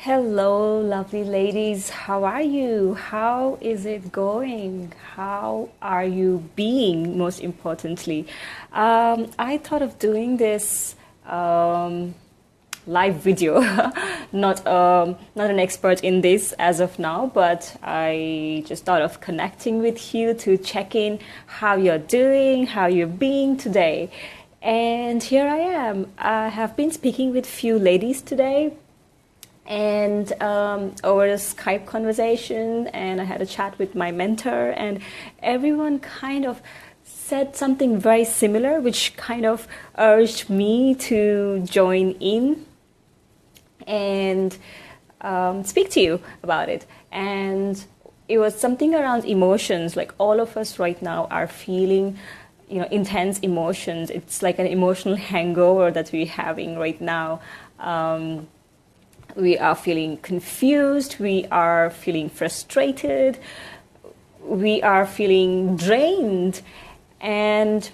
Hello, lovely ladies. How are you? How is it going? How are you being, most importantly? I thought of doing this live video. Not an expert in this as of now, but I just thought of connecting with you to check in how you're doing, how you're being today. And here I am. I have been speaking with few ladies today and over a Skype conversation, and I had a chat with my mentor, and everyone kind of said something very similar, which kind of urged me to join in and speak to you about it. And it was something around emotions. Like, all of us right now are feeling intense emotions. It's like an emotional hangover that we're having right now. We are feeling confused, we are feeling frustrated, we are feeling drained, and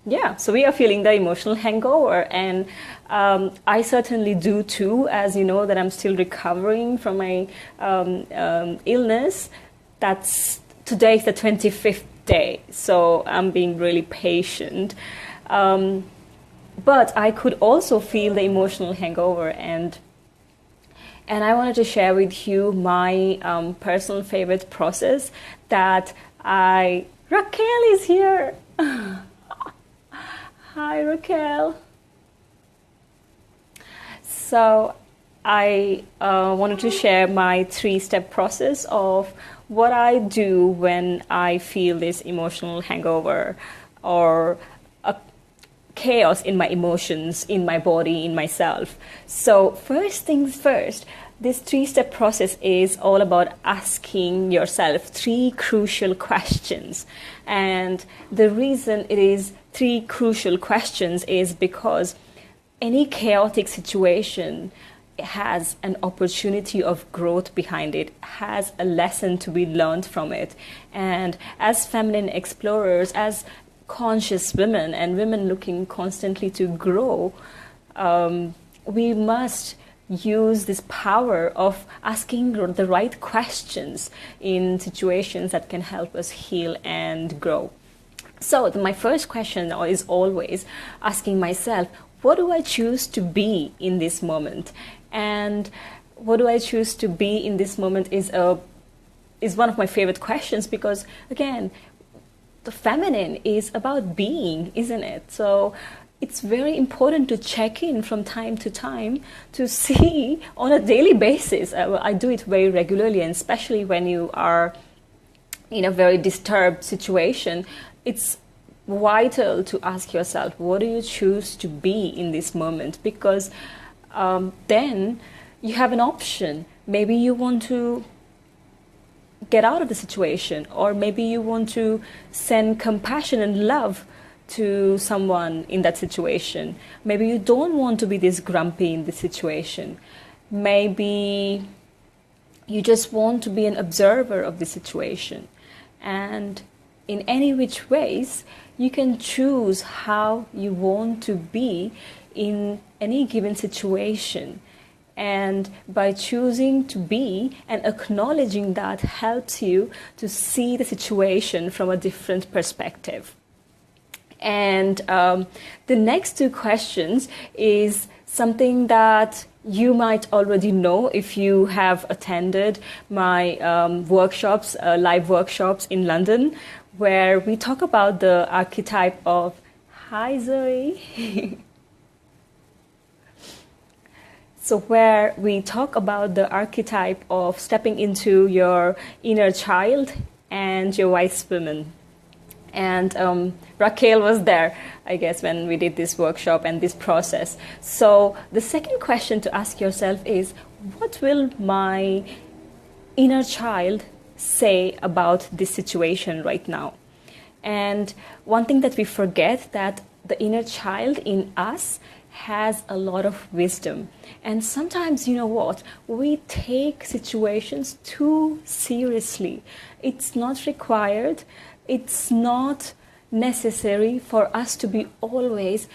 yeah, so we are feeling the emotional hangover. And I certainly do too, as you know, that I'm still recovering from my illness. That's Today's the 25th day, so I'm being really patient. But I could also feel the emotional hangover, and I wanted to share with you my personal favorite process that Raquel is here. Hi, Raquel. So I wanted to share my 3-step process of what I do when I feel this emotional hangover or chaos in my emotions, in my body, in myself. So first things first, this 3-step process is all about asking yourself 3 crucial questions. And the reason it is 3 crucial questions is because any chaotic situation has an opportunity of growth behind it, has a lesson to be learned from it. And as feminine explorers, as conscious women and women looking constantly to grow, we must use this power of asking the right questions in situations that can help us heal and grow. So my first question is always asking myself, what do I choose to be in this moment? And what do I choose to be in this moment is one of my favorite questions, because again, the feminine is about being, isn't it? So it's very important to check in from time to time to see on a daily basis. I do it very regularly, and especially when you are in a very disturbed situation, it's vital to ask yourself, what do you choose to be in this moment? Because then you have an option. Maybe you want to get out of the situation, or maybe you want to send compassion and love to someone in that situation. Maybe you don't want to be this grumpy in this situation. Maybe you just want to be an observer of the situation. And in any which ways, you can choose how you want to be in any given situation. And by choosing to be and acknowledging that helps you to see the situation from a different perspective. And the next 2 questions is something that you might already know if you have attended my workshops, live workshops in London, where we talk about the archetype of, hi Zoe, so where we talk about the archetype of stepping into your inner child and your wise woman. And Raquel was there, I guess, when we did this workshop and this process. So the second question to ask yourself is, what will my inner child say about this situation right now? And one thing that we forget, that the inner child in us has a lot of wisdom. And sometimes, you know what, we take situations too seriously. It's not required. It's not necessary for us to be always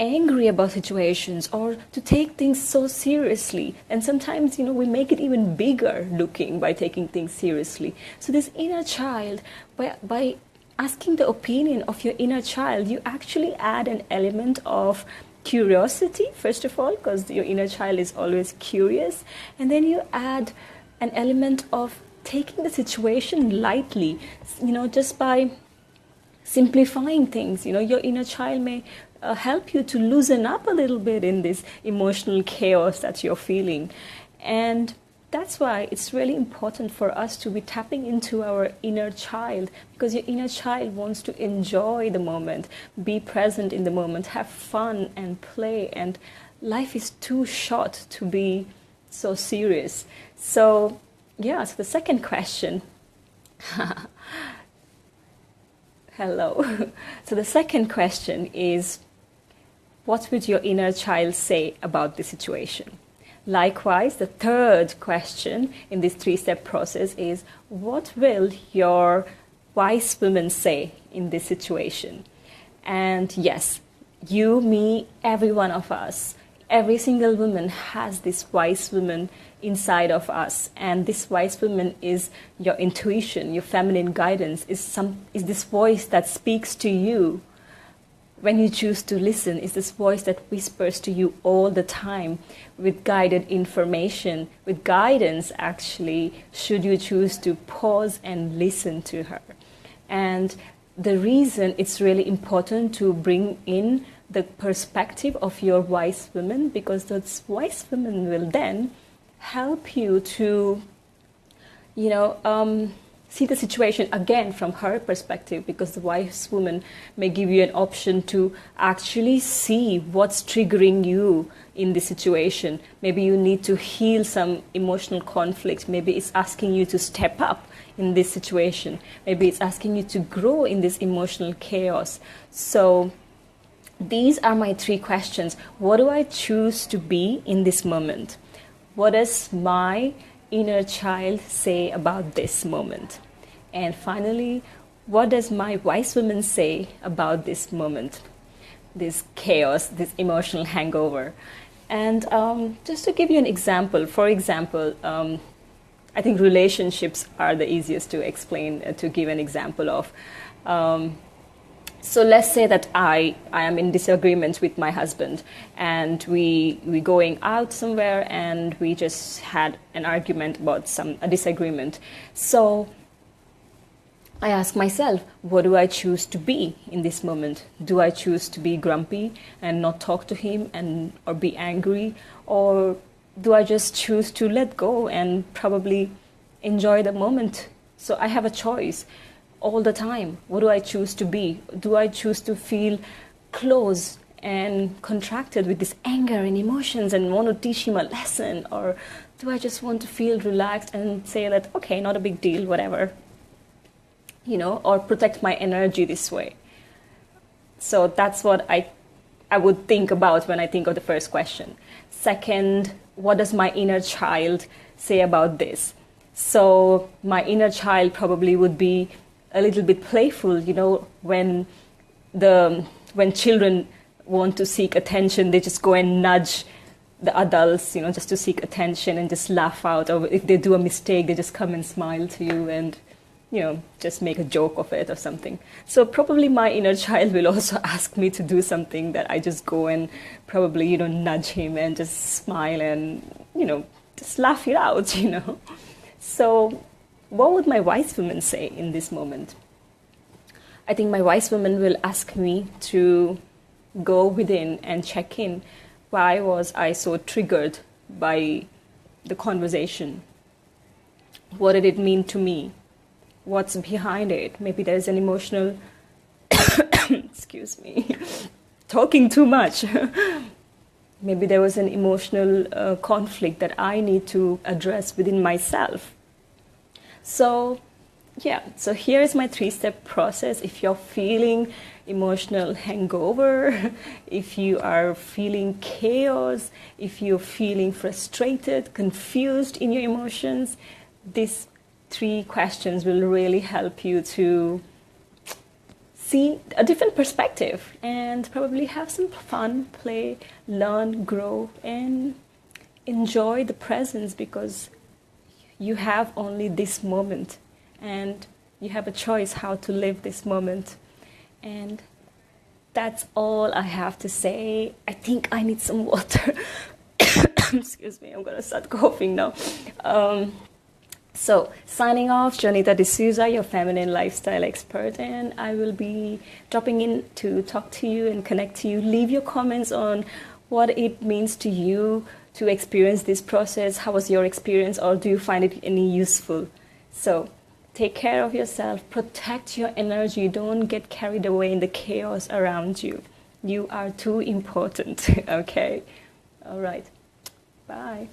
angry about situations or to take things so seriously. And sometimes, we make it even bigger looking by taking things seriously. So this inner child, by asking the opinion of your inner child, you actually add an element of curiosity, first of all, because your inner child is always curious. And then you add an element of taking the situation lightly, just by simplifying things. Your inner child may help you to loosen up a little bit in this emotional chaos that you're feeling. And that's why it's really important for us to be tapping into our inner child, because your inner child wants to enjoy the moment, be present in the moment, have fun and play. And life is too short to be so serious. So, so the second question. Hello. So the second question is, what would your inner child say about the situation? Likewise, the third question in this three-step process is, what will your wise woman say in this situation? And yes, you, me, every one of us, every single woman has this wise woman inside of us. And this wise woman is your intuition, your feminine guidance, is this voice that speaks to you when you choose to listen, is this voice that whispers to you all the time with guided information, with guidance actually, should you choose to pause and listen to her. And the reason it's really important to bring in the perspective of your wise woman, because those wise women will then help you to, see the situation again from her perspective, because the wise woman may give you an option to actually see what's triggering you in the situation. Maybe you need to heal some emotional conflict. Maybe it's asking you to step up in this situation. Maybe it's asking you to grow in this emotional chaos. So these are my three questions. What do I choose to be in this moment? What does my inner child say about this moment? And finally, what does my wise woman say about this moment, this chaos, this emotional hangover? And just to give you an example, for example, I think relationships are the easiest to explain, to give an example of. So let's say that I am in disagreement with my husband, and we going out somewhere, and we just had an argument about a disagreement. So I ask myself, what do I choose to be in this moment? Do I choose to be grumpy and not talk to him or be angry? Or do I just choose to let go and probably enjoy the moment? So I have a choice all the time. What do I choose to be? Do I choose to feel close and contracted with this anger and emotions and want to teach him a lesson? Or do I just want to feel relaxed and say that, okay, not a big deal, whatever, or protect my energy this way? So that's what I would think about when I think of the first question. Second, what does my inner child say about this? So my inner child probably would be a little bit playful, when children want to seek attention, they just go and nudge the adults, just to seek attention and just laugh out. Or if they do a mistake, they just come and smile to you and, just make a joke of it or something. So probably my inner child will also ask me to do something that I just go and probably, nudge him and just smile and, just laugh it out, So what would my wise woman say in this moment? I think my wise woman will ask me to go within and check in. Why was I so triggered by the conversation? What did it mean to me? What's behind it? Maybe there's an emotional, excuse me, talking too much. Maybe there was an emotional conflict that I need to address within myself. So here is my three-step process. If you're feeling emotional hangover, if you are feeling chaos, if you're feeling frustrated, confused in your emotions, these three questions will really help you to see a different perspective and probably have some fun, play, learn, grow, and enjoy the presence, because you have only this moment and you have a choice how to live this moment. And that's all I have to say. I think I need some water. Excuse me, I'm gonna start coughing now. So, signing off, Janita D'Souza, your feminine lifestyle expert, and I will be dropping in to talk to you and connect to you. Leave your comments on what it means to you to experience this process. How was your experience, or do you find it any useful? So, take care of yourself, protect your energy, don't get carried away in the chaos around you. You are too important, okay? All right, bye.